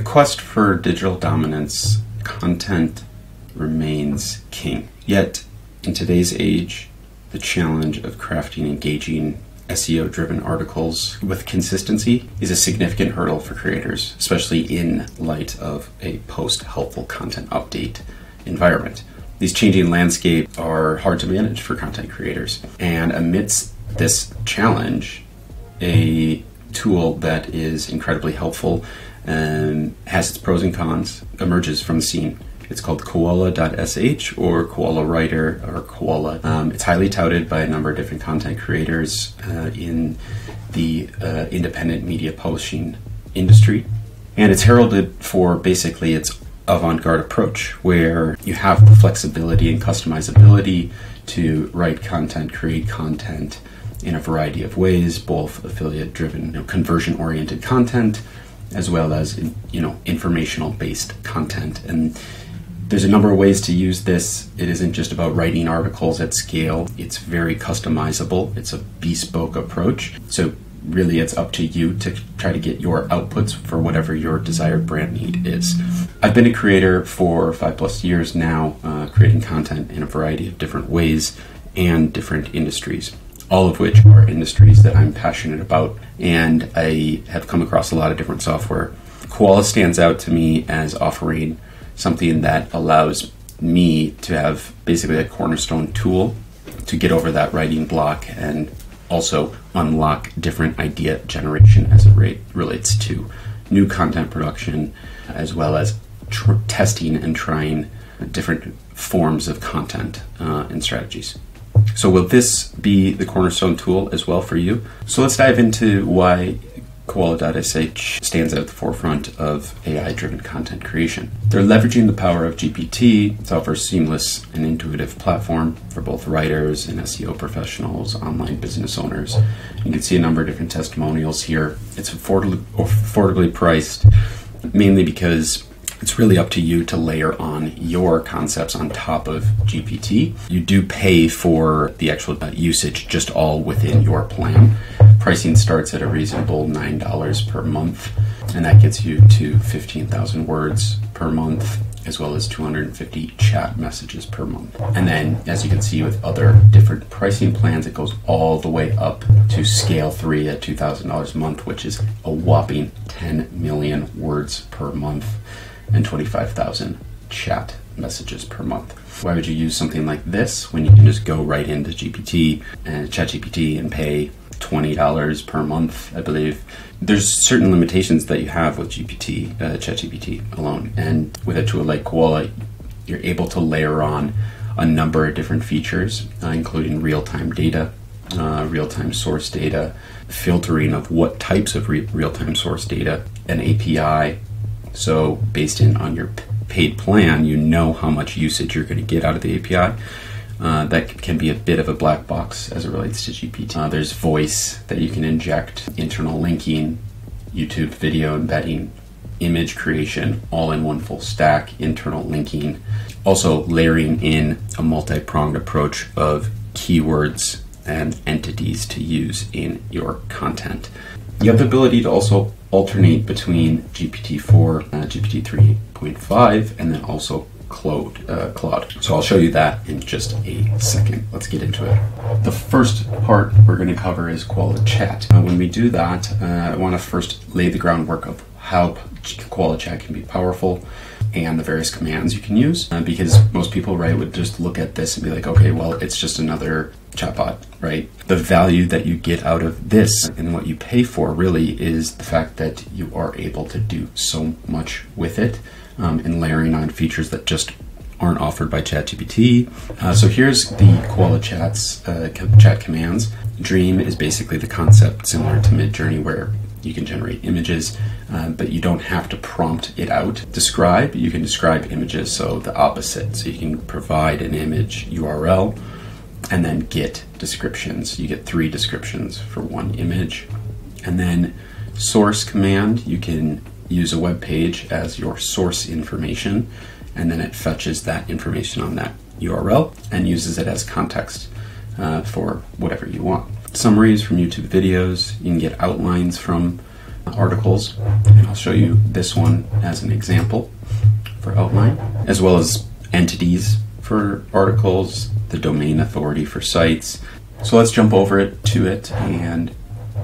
quest for digital dominance, content remains king. Yet, in today's age, the challenge of crafting engaging SEO-driven articles with consistency is a significant hurdle for creators, especially in light of a post-helpful content update environment. These changing landscapes are hard to manage for content creators, and amidst this challenge, a tool that is incredibly helpful and has its pros and cons emerges from the scene. It's called Koala.sh or Koala Writer or Koala. It's highly touted by a number of different content creators in the independent media publishing industry. And it's heralded for basically its avant-garde approach, where you have the flexibility and customizability to write content, create content in a variety of ways, both affiliate-driven, conversion-oriented content, as well as informational-based content. And there's a number of ways to use this. It isn't just about writing articles at scale. It's very customizable. It's a bespoke approach. So really it's up to you to try to get your outputs for whatever your desired brand need is. I've been a creator for 5+ years now, creating content in a variety of different ways and different industries, all of which are industries that I'm passionate about, and I have come across a lot of different software. Koala stands out to me as offering something that allows me to have basically a cornerstone tool to get over that writing block and also unlock different idea generation as it relates to new content production, as well as testing and trying different forms of content and strategies. So will this be the cornerstone tool as well for you? So let's dive into why Koala.sh stands at the forefront of AI-driven content creation. They're leveraging the power of GPT to offer a seamless and intuitive platform for both writers and SEO professionals, online business owners. You can see a number of different testimonials here. It's affordably priced, mainly because it's really up to you to layer on your concepts on top of GPT. You do pay for the actual usage just all within your plan. Pricing starts at a reasonable $9 per month, and that gets you to 15,000 words per month, as well as 250 chat messages per month. And then, as you can see with other different pricing plans, it goes all the way up to scale 3 at $2,000 a month, which is a whopping 10 million words per month and 25,000 chat messages per month. Why would you use something like this when you can just go right into GPT and ChatGPT and pay $20 per month, I believe? There's certain limitations that you have with ChatGPT alone. And with a tool like Koala, you're able to layer on a number of different features, including real-time data, real-time source data, filtering of what types of real-time source data, an API. So based on your paid plan, you know how much usage you're going to get out of the API. That can be a bit of a black box as it relates to GPT. There's voice that you can inject, internal linking, YouTube video embedding, image creation, all in one full stack, internal linking. Also layering in a multi-pronged approach of keywords and entities to use in your content. You have the ability to also alternate between GPT-4, GPT 3.5, and then also Claude. So I'll show you that in just a second. Let's get into it. The first part we're going to cover is Koala Chat. When we do that, I want to first lay the groundwork of how Koala Chat can be powerful and the various commands you can use, because most people, right, would just look at this and be like, okay, well, it's just another chatbot, right? The value that you get out of this and what you pay for really is the fact that you are able to do so much with it, and layering on features that just aren't offered by ChatGPT. So here's the Koala Chat's chat commands. Dream is basically the concept similar to Midjourney, where you can generate images, but you don't have to prompt it out. Describe, you can describe images, so the opposite. So you can provide an image URL and then get descriptions. You get 3 descriptions for one image. And then source command, you can use a web page as your source information, and then it fetches that information on that URL and uses it as context for whatever you want. Summaries from YouTube videos, you can get outlines from articles, and I'll show you this one as an example for outline, as well as entities for articles, the domain authority for sites. So let's jump over to it, and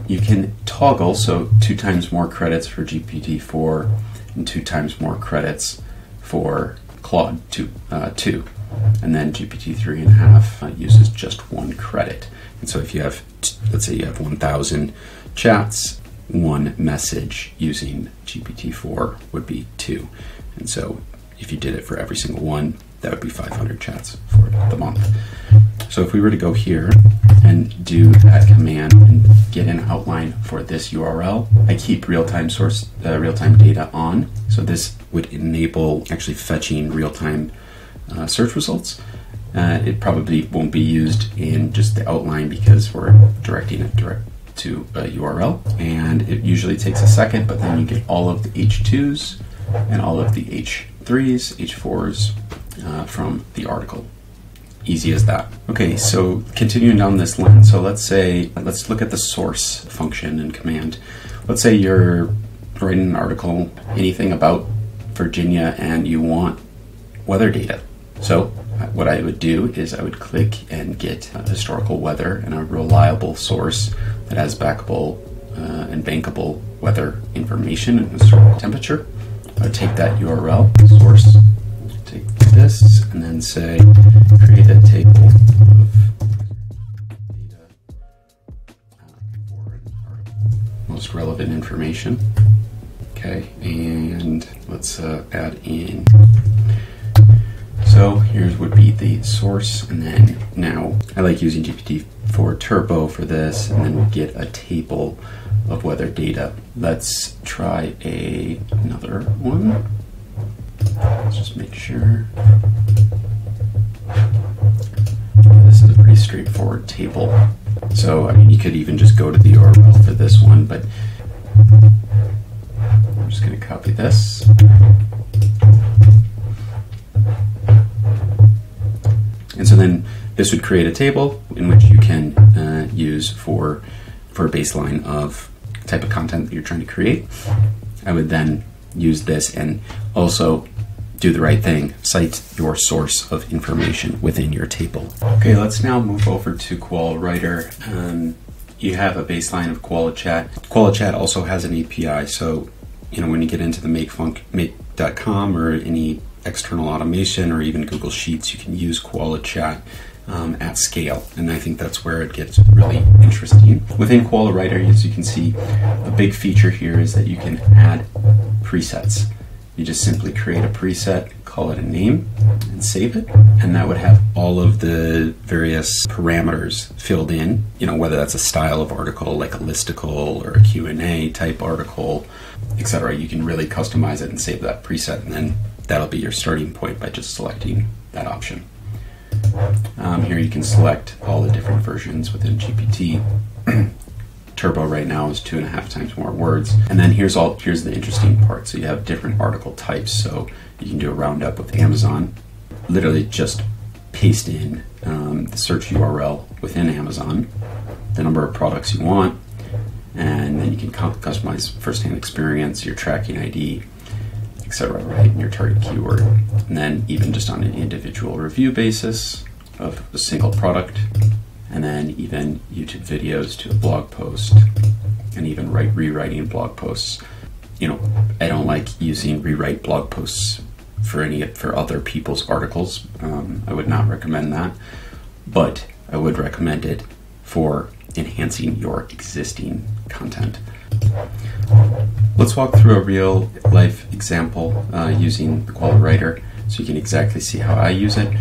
you can toggle, so 2 times more credits for GPT-4 and 2 times more credits for Claude 2. And then GPT-3.5 uses just 1 credit. And so if you have, let's say you have 1,000 chats, 1 message using GPT-4 would be 2. And so if you did it for every single one, that would be 500 chats for the month. So if we were to go here and do that command and get an outline for this URL, I keep real-time data on. So this would enable actually fetching real-time search results. It probably won't be used in just the outline because we're directing it direct to a URL, and it usually takes a second, but then you get all of the H2s and all of the H3s, H4s from the article. Easy as that. Okay, so continuing down this line, so let's look at the source function and command. Let's say you're writing an article, anything about Virginia, and you want weather data. So what I would do is I would click and get historical weather and a reliable source that has backable and bankable weather information and historical temperature. I would take that URL source, take this, and then say create a table of data for an article. Most relevant information. Okay, and let's add in. So here's would be the source, and then now I like using GPT-4 Turbo for this, and then we get a table of weather data. Let's try another one. Let's just make sure. This is a pretty straightforward table. So I mean, you could even just go to the URL for this one, but I'm just going to copy this. And so then this would create a table in which you can use for a baseline of type of content that you're trying to create. I would then use this and also do the right thing, cite your source of information within your table. Okay, let's now move over to Koala Writer. You have a baseline of Koala Chat. Koala Chat also has an API, so when you get into the make.com or any external automation or even Google Sheets, you can use Koala Chat at scale, and I think that's where it gets really interesting. Within Koala Writer, as you can see, a big feature here is that you can add presets. You just simply create a preset, call it a name, and save it, and that would have all of the various parameters filled in, whether that's a style of article like a listicle or a Q&A type article, etc. You can really customize it and save that preset, and then that'll be your starting point by just selecting that option. Here you can select all the different versions within GPT. Turbo right now is 2.5 times more words. And then here's the interesting part. So you have different article types. So you can do a roundup with Amazon. Literally just paste in the search URL within Amazon, the number of products you want, and then you can customize first-hand experience, your tracking ID, etc., right, and your target keyword. And then even just on an individual review basis of a single product, and then even YouTube videos to a blog post, and even rewriting blog posts. I don't like using rewrite blog posts for other people's articles. I would not recommend that, but I would recommend it for enhancing your existing content. Let's walk through a real life example using the Koala Writer so you can exactly see how I use it.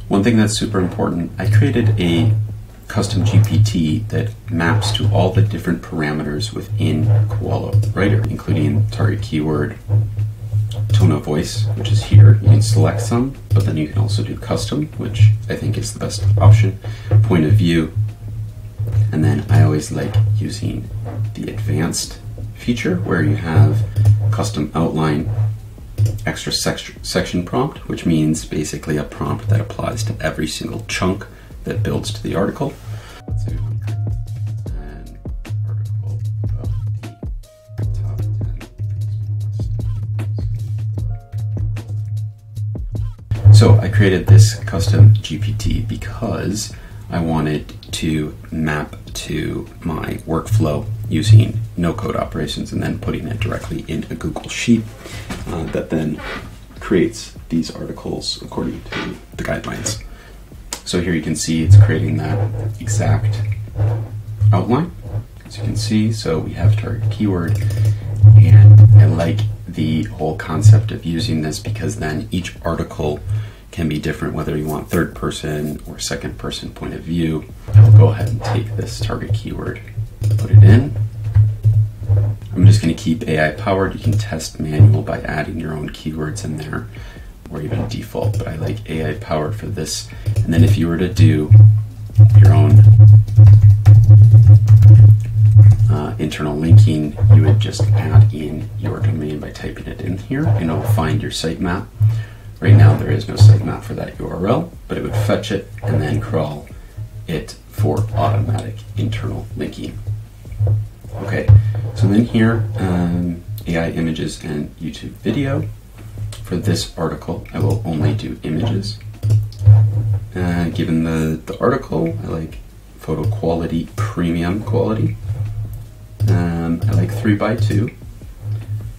One thing that's super important, I created a custom GPT that maps to all the different parameters within Koala Writer, including target keyword, tone of voice, which is here. You can select some, but then you can also do custom, which I think is the best option, point of view, and then I always like using the advanced feature where you have custom outline, extra section prompt, which means basically a prompt that applies to every single chunk that builds to the article. Let's say an article about the So I created this custom GPT because I wanted to map to my workflow using no-code operations and then putting it directly in a Google Sheet that then creates these articles according to the guidelines. So here you can see it's creating that exact outline, as you can see. So we have target keyword, and I like the whole concept of using this because then each article can be different, whether you want third person or second person point of view. I'll go ahead and take this target keyword, put it in. I'm just going to keep AI powered. You can test manual by adding your own keywords in there or even default, but I like AI powered for this. And then if you were to do your own internal linking, you would just add in your domain by typing it in here, and it'll find your sitemap. Right now there is no sitemap for that URL, but it would fetch it and then crawl it for automatic internal linking. Okay, so then here, AI images and YouTube video. For this article, I will only do images. Given the article, I like photo quality, premium quality. I like 3x2,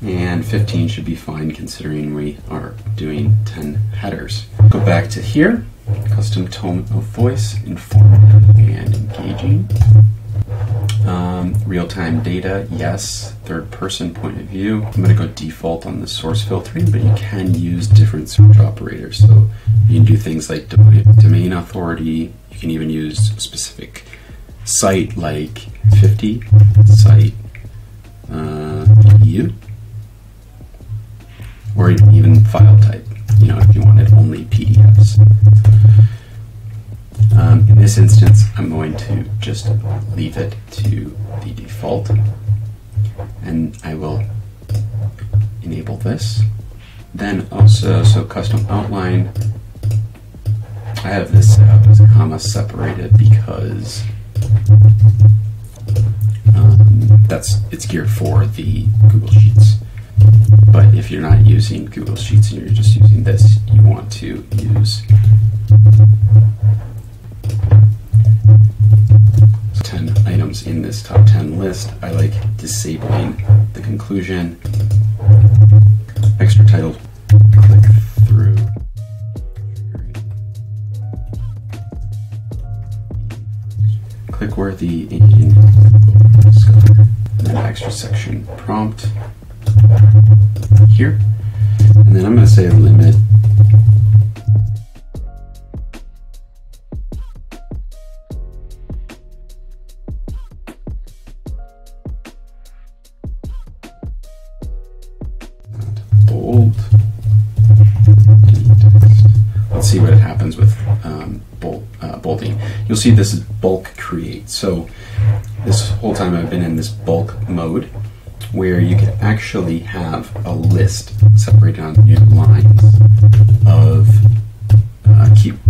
and 15 should be fine considering we are doing 10 headers. Go back to here, custom tone of voice, informative and engaging. Real-time data, yes. Third person point of view. I'm going to go default on the source filtering, but you can use different search operators. So you can do things like domain authority. You can even use specific site like 50, site EU, or even file type, if you wanted only PDFs. In this instance, I'm going to just leave it to the default, and I will enable this. Then also, so custom outline, I have this set up as comma separated because it's geared for the Google Sheets. But if you're not using Google Sheets and you're just using this, you want to use 10 items in this top 10 list. I like disabling the conclusion, extra title, click through, click worthy in Discover, and then extra section prompt here, and then I'm going to say limit bold. Let's see what happens with bolding. You'll see this is bulk create. So this whole time I've been in this bulk mode where you can actually have a list separated on new lines of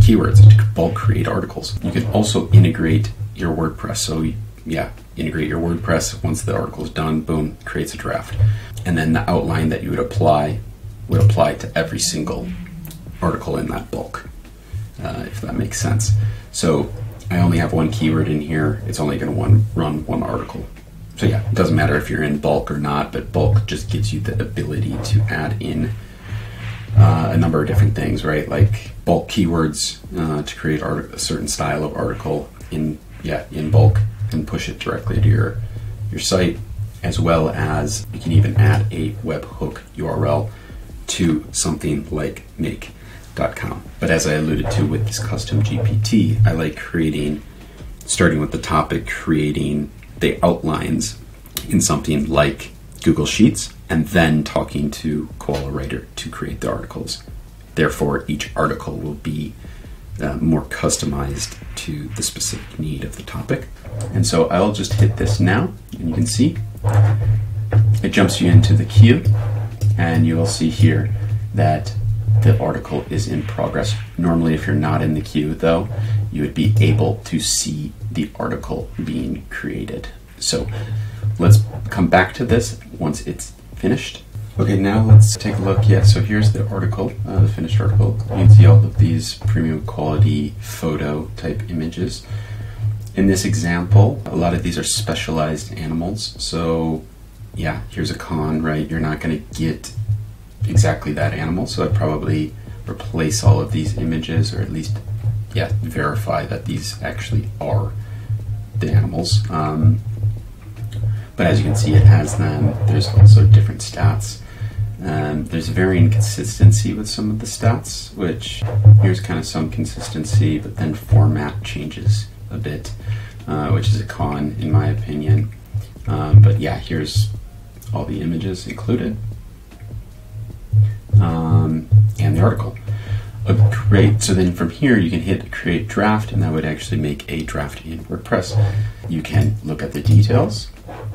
keywords to bulk create articles. You can also integrate your WordPress. So yeah, integrate your WordPress. Once the article is done, boom, creates a draft. And then the outline that you would apply to every single article in that bulk, if that makes sense. So I only have one keyword in here. It's only going to run one article. So yeah, it doesn't matter if you're in bulk or not, but bulk just gives you the ability to add in a number of different things, right? Like bulk keywords to create a certain style of article in bulk and push it directly to your site, as well as you can even add a webhook URL to something like make.com. But as I alluded to with this custom GPT, I like starting with the topic, creating the outlines in something like Google Sheets, and then talking to Koala Writer to create the articles. Therefore, each article will be more customized to the specific need of the topic. And so I'll just hit this now, and you can see it jumps you into the queue, and you'll see here that the article is in progress. Normally, if you're not in the queue, though, you would be able to see the article being created. So let's come back to this once it's finished. Okay, now let's take a look. Yeah, so here's the article, the finished article. You can see all of these premium quality photo type images. In this example, a lot of these are specialized animals. So yeah, here's a con, right? You're not going to get exactly that animal. So I'd probably replace all of these images, or at least, yeah, verify that these actually are the animals. But as you can see, it has them. There's also different stats. There's varying consistency with some of the stats, which here's kind of some consistency, but then format changes a bit, which is a con in my opinion. But yeah, here's all the images included, and the article. Great. So then from here you can hit create draft, and that would actually make a draft in WordPress. You can look at the details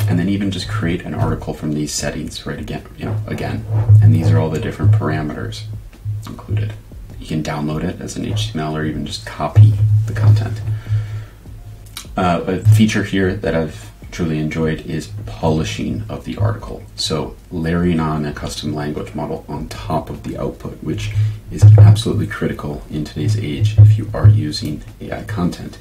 and then even just create an article from these settings right again, and these are all the different parameters included. You can download it as an HTML or even just copy the content. A feature here that I've truly enjoyed is polishing of the article. So layering on a custom language model on top of the output, which is absolutely critical in today's age if you are using AI content.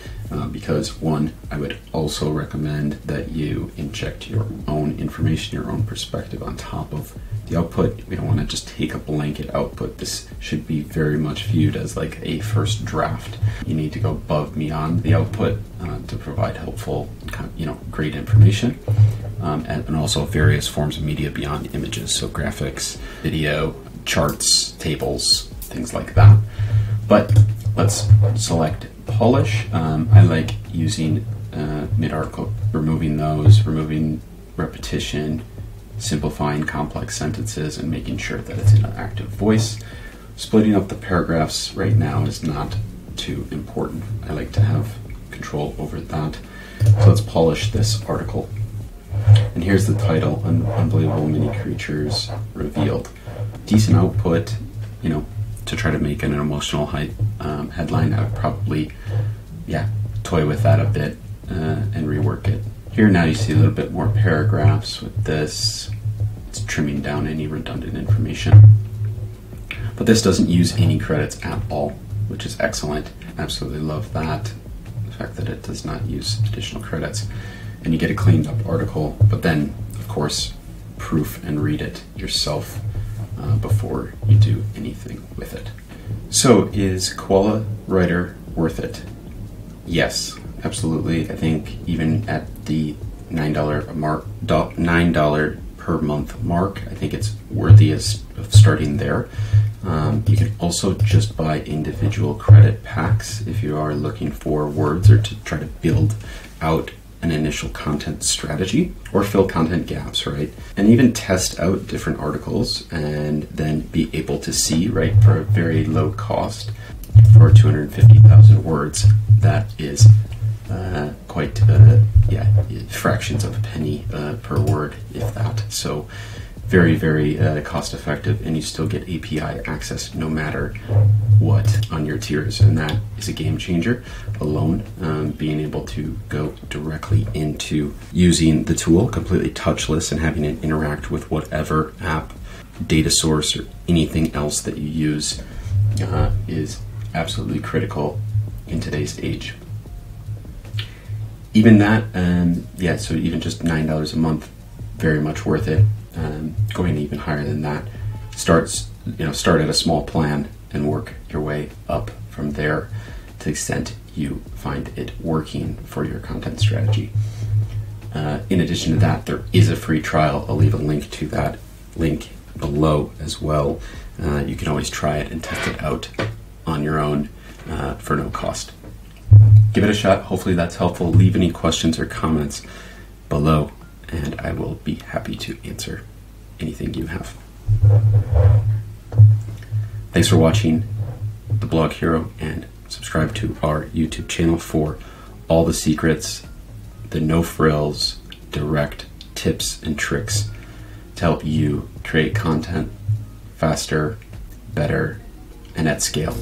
Because one, I would also recommend that you inject your own information, your own perspective on top of the output. We don't want to just take a blanket output. This should be very much viewed as like a first draft. You need to go above and beyond the output to provide helpful, great information, and also various forms of media beyond images, so graphics, video, charts, tables, things like that. But let's select polish. I like using mid-article, removing repetition, simplifying complex sentences, and making sure that it's in an active voice. Splitting up the paragraphs right now is not too important. I like to have control over that. So let's polish this article. And here's the title, Unbelievable Mini Creatures Revealed. Decent output, to try to make an emotional headline. I would probably, toy with that a bit and rework it. Here now you see a little bit more paragraphs with this. It's trimming down any redundant information. But this doesn't use any credits at all, which is excellent. Absolutely love that. The fact that it does not use additional credits. And you get a cleaned up article, but then, of course, proof and read it yourself before you do anything with it. So is Koala Writer worth it? Yes, absolutely. I think even at the $9 per month mark, I think it's worthy of starting there. You can also just buy individual credit packs if you are looking for words or to try to build out an initial content strategy or fill content gaps, right? And even test out different articles and then be able to see, right, for a very low cost for 250,000 words, that is quite, fractions of a penny per word, if that. So very, very cost effective, and you still get API access no matter what on your tiers, and that is a game changer alone. Being able to go directly into using the tool completely touchless and having it interact with whatever app, data source, or anything else that you use is absolutely critical in today's age. Even that, so even just $9 a month, very much worth it. Going even higher than that, start at a small plan and work your way up from there to the extent you find it working for your content strategy. In addition to that, there is a free trial. I'll leave a link to that link below as well. You can always try it and test it out on your own for no cost. Give it a shot. Hopefully that's helpful. Leave any questions or comments below, and I will be happy to answer anything you have. Thanks for watching The Blog Hero, and subscribe to our YouTube channel for all the secrets, the no frills, direct tips and tricks to help you create content faster, better, and at scale.